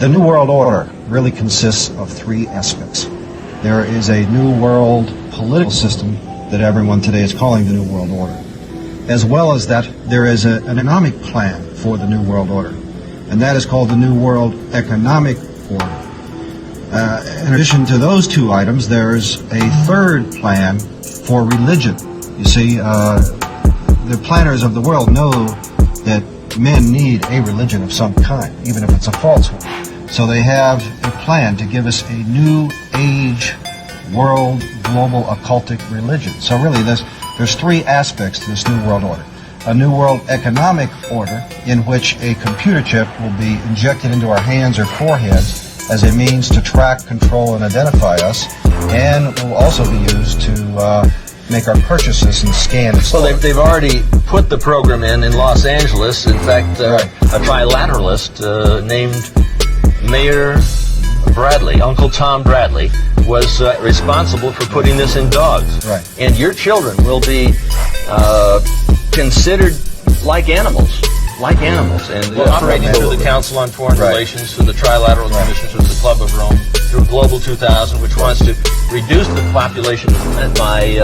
The New World Order really consists of three aspects. There is a New World political system that everyone today is calling the New World Order. As well as that, there is an economic plan for the New World Order, and that is called the New World Economic Order. In addition to those two items, there's a third plan for religion. You see, the planners of the world know that men need a religion of some kind, even if it's a false one. So they have a plan to give us a new age, world, global, occultic religion. So really, there's three aspects to this New World Order. A New World Economic Order, in which a computer chip will be injected into our hands or foreheads as a means to track, control, and identify us, and will also be used to make our purchases and scan. Well, they've already put the program in Los Angeles. In fact, a trilateralist named Mayor Bradley, Uncle Tom Bradley, was responsible for putting this in dogs. Right. And your children will be considered like animals. Like animals, and operating through the Council on Foreign Relations, through the Trilateral Commission, through the Club of Rome, through Global 2000, which wants to reduce the population by,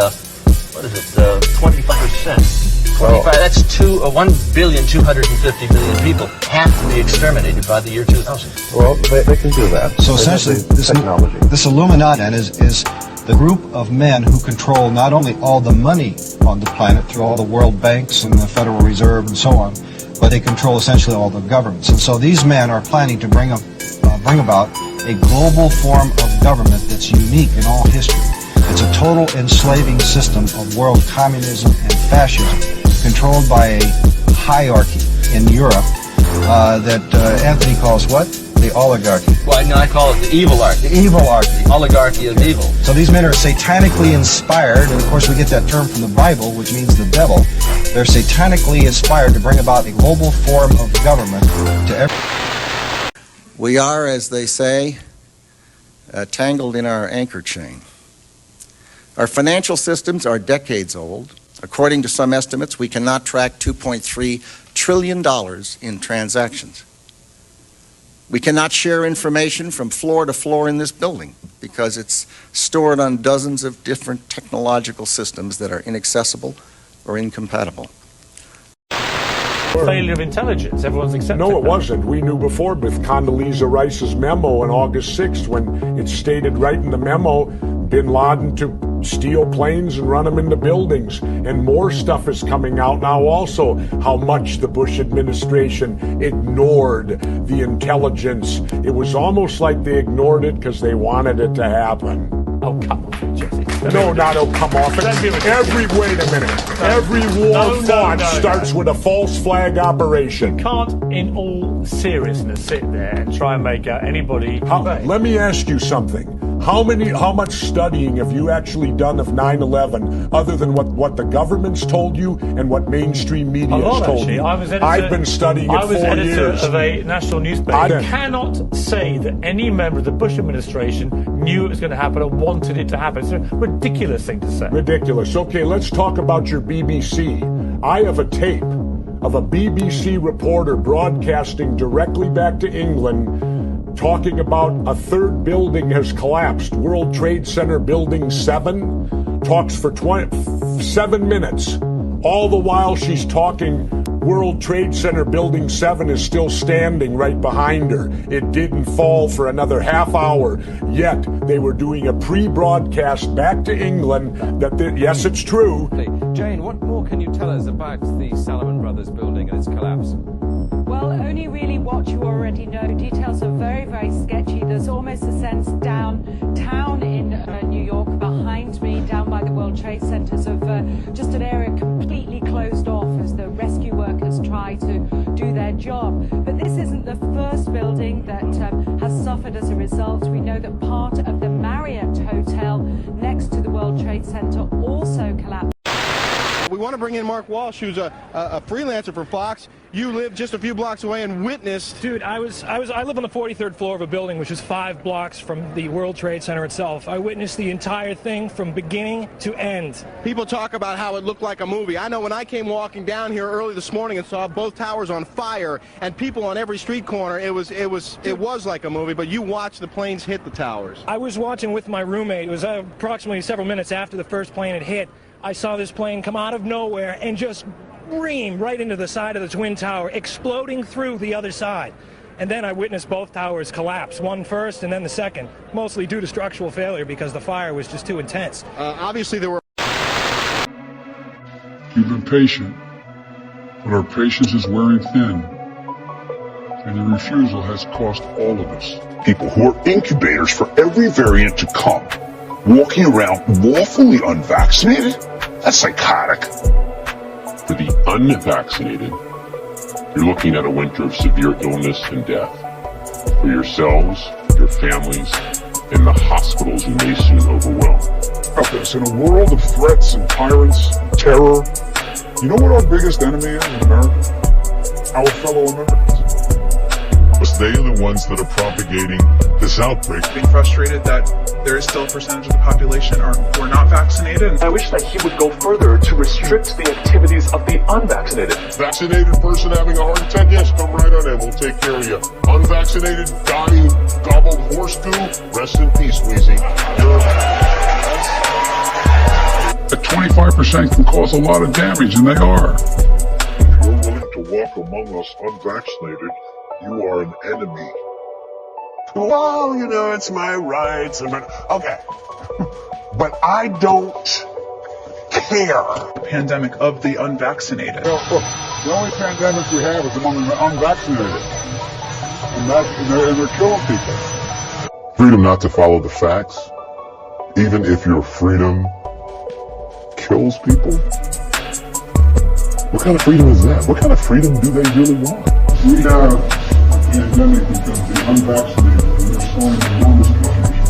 25%. 25, that's 1,250,000,000 people have to be exterminated by the year 2000. Well, they can do that. So essentially, this Illuminati is the group of men who control not only all the money on the planet through all the world banks and the Federal Reserve and so on, but they control essentially all the governments. And so these men are planning to bring about a global form of government that's unique in all history. It's a total enslaving system of world communism and fascism, controlled by a hierarchy in Europe that Anthony calls what? The oligarchy. Well, no, I call it the evil archy. The evil archy. Oligarchy of evil. So these men are satanically inspired, and of course we get that term from the Bible, which means the devil. They're satanically inspired to bring about a global form of government to every... We are, as they say, tangled in our anchor chain. Our financial systems are decades old. According to some estimates, we cannot track $2.3 trillion in transactions. We cannot share information from floor to floor in this building because it's stored on dozens of different technological systems that are inaccessible or incompatible. Failure of intelligence. Everyone's accepting. No, it wasn't. We knew before with Condoleezza Rice's memo on August 6th when it stated right in the memo bin Laden to steal planes and run them into buildings. And more stuff is coming out now also, how much the Bush administration ignored the intelligence. It was almost like they ignored it because they wanted it to happen. Oh, come on, Jesse. No, not oh, come off. Wait a minute. Every war fought starts with a false flag operation. You can't, in all seriousness, sit there and try and make out anybody. Let me ask you something. How much studying have you actually done of 9/11 other than what the government's told you and what mainstream media has told you? I've been studying it 4 years. I was editor of a national newspaper. I cannot say that any member of the Bush administration knew it was going to happen or wanted it to happen. It's a ridiculous thing to say. Ridiculous. Okay, let's talk about your BBC. I have a tape of a BBC reporter broadcasting directly back to England talking about a third building has collapsed. World Trade Center Building 7 talks for 7 minutes. All the while she's talking, World Trade Center Building 7 is still standing right behind her. It didn't fall for another half hour. Yet they were doing a pre-broadcast back to England that, yes, it's true. Jane, what more can you tell us about the Salomon Brothers building and its collapse? Well, only really what you already know. Details are very, very sketchy. There's almost a sense downtown in New York, behind me, down by the World Trade Centers, of just an area completely closed off as the rescue workers try to do their job. But this isn't the first building that has suffered as a result. We know that part of the Marriott Hotel next to the World Trade Center also collapsed. We want to bring in Mark Walsh, who's a freelancer for Fox. You live just a few blocks away and witnessed. Dude, I live on the 43rd floor of a building which is 5 blocks from the World Trade Center itself. I witnessed the entire thing from beginning to end. People talk about how it looked like a movie. I know when I came walking down here early this morning and saw both towers on fire and people on every street corner, it was like a movie, but you watched the planes hit the towers. I was watching with my roommate. It was approximately several minutes after the first plane had hit. I saw this plane come out of nowhere and just ream right into the side of the Twin Tower, exploding through the other side. And then I witnessed both towers collapse, one first and then the second, mostly due to structural failure because the fire was just too intense. Obviously there were... You've been patient, but our patience is wearing thin, and your refusal has cost all of us. People who are incubators for every variant to come, walking around lawfully unvaccinated? That's psychotic. For the unvaccinated, you're looking at a winter of severe illness and death. For yourselves, your families, and the hospitals you may soon overwhelm. In a world of threats and tyrants and terror, you know what our biggest enemy is in America? Our fellow Americans. They are the ones that are propagating this outbreak. Being frustrated that there is still a percentage of the population who are not vaccinated. I wish that he would go further to restrict the activities of the unvaccinated. Vaccinated person having a heart attack, yes, come right on in, we'll take care of you. Unvaccinated guy who gobbled horse goo, rest in peace, WayZ. At 25% can cause a lot of damage, and they are. If you're willing to walk among us unvaccinated, you are an enemy. Well, you know, it's my rights. Okay. But I don't care. Pandemic of the unvaccinated. The only pandemics we have is among the unvaccinated. And they're killing people. Freedom not to follow the facts, even if your freedom kills people? What kind of freedom is that? What kind of freedom do they really want? We have a pandemic because the unvaccinated, and they're showing enormous confusion.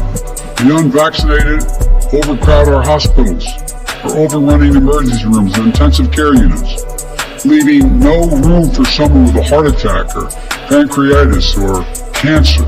The unvaccinated overcrowd our hospitals, are overrunning emergency rooms and intensive care units, leaving no room for someone with a heart attack or pancreatitis or cancer.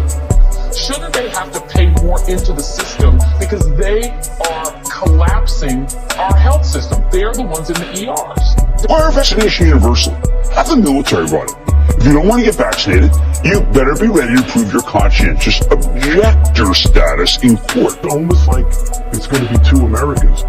Shouldn't they have to pay more into the system because they are collapsing our health system? They're the ones in the ERs. Why are vaccination universal? Have the military run it. If you don't want to get vaccinated, you better be ready to prove your conscientious objector status in court. Almost like it's going to be two Americans.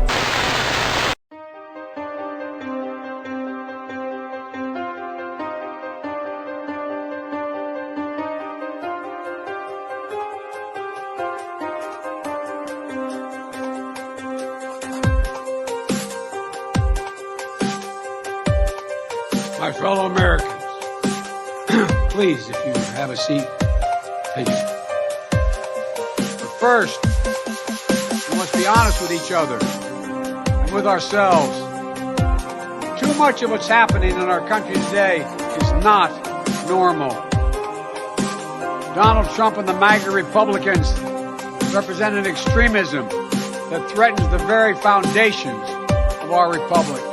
My fellow Americans, please, if you have a seat, take it. But first, we must be honest with each other and with ourselves. Too much of what's happening in our country today is not normal. Donald Trump and the MAGA Republicans represent an extremism that threatens the very foundations of our republic.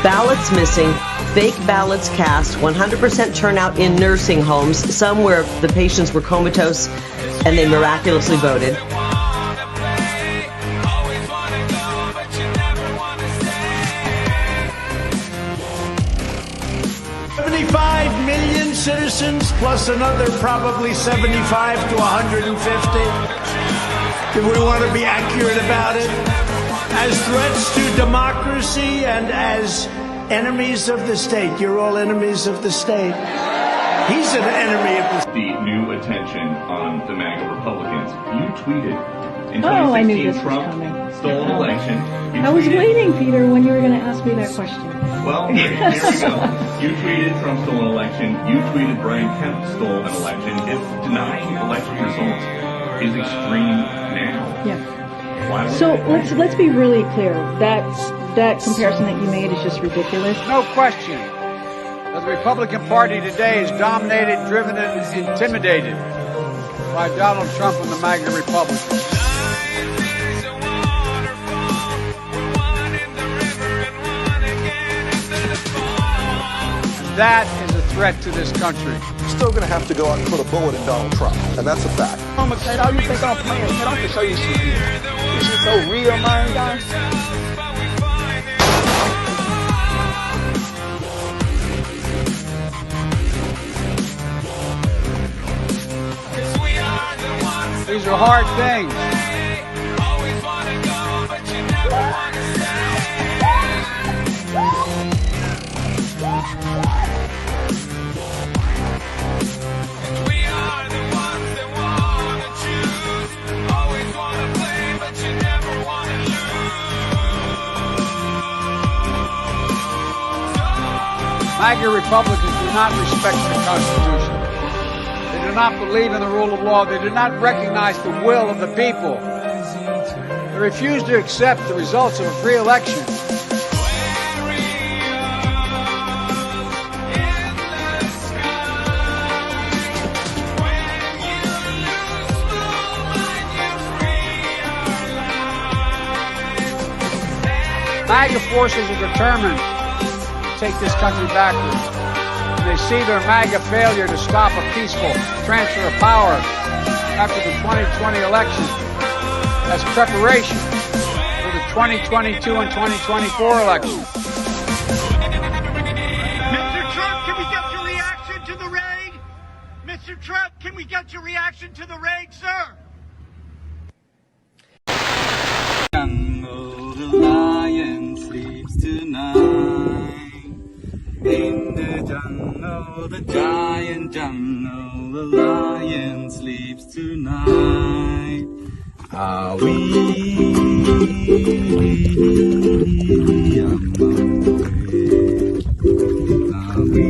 Ballots missing, fake ballots cast, 100% turnout in nursing homes, some where the patients were comatose and they miraculously voted. 75 million citizens plus another probably 75 to 150, if we want to be accurate about it, as threats to democracy and as enemies of the state. You're all enemies of the state. He's an enemy of the state. The new attention on the MAGA Republicans. You tweeted In Oh, I knew 2016, this was Trump coming. stole an election. I was waiting, Peter, when you were going to ask me that question. Well, here we go. You tweeted Trump stole an election. You tweeted Brian Kemp stole an election. If denying election results is extreme now, Yeah. why would So let's be really clear. That comparison that you made is just ridiculous. No question that the Republican Party today is dominated, driven, and intimidated by Donald Trump and the MAGA Republicans. That is a threat to this country. You're still going to have to go out and put a bullet in Donald Trump, and that's a fact. I'm gonna say, oh, you think I'm playing? Man, I'm gonna show you some real. This is so real, man, guys. These are hard things. MAGA Republicans do not respect the Constitution. They do not believe in the rule of law. They do not recognize the will of the people. They refuse to accept the results of a free election. MAGA forces are determined to take this country backwards. And they see their MAGA failure to stop a peaceful transfer of power after the 2020 election as preparation for the 2022 and 2024 elections. Mr. Trump, can we get your reaction to the raid? Mr. Trump, can we get your reaction to the raid, sir? The lion sleeps tonight in the jungle, the giant jungle. The lion sleeps tonight. Are we on the way? Are we?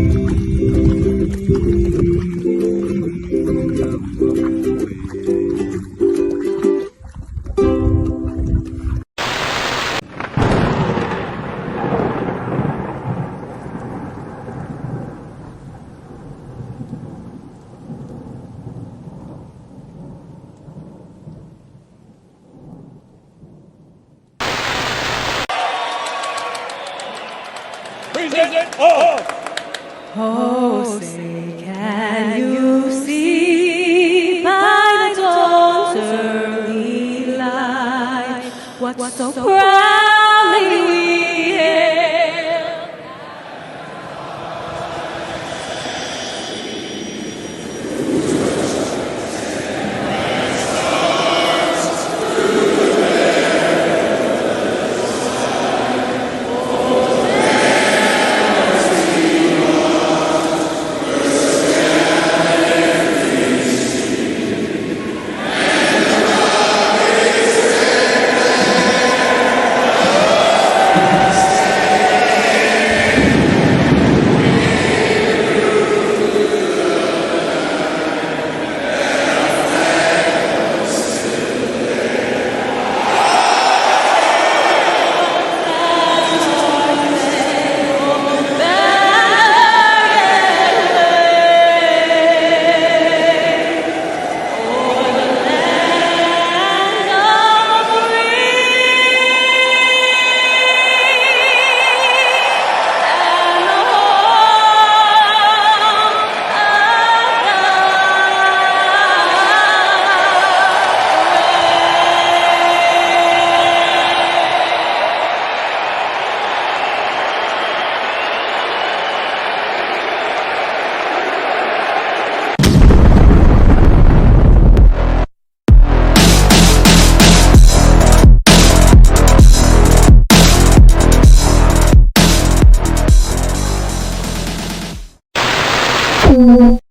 Oh, say, can you see by the dawn's early light what so proudly we hailed? Thank you.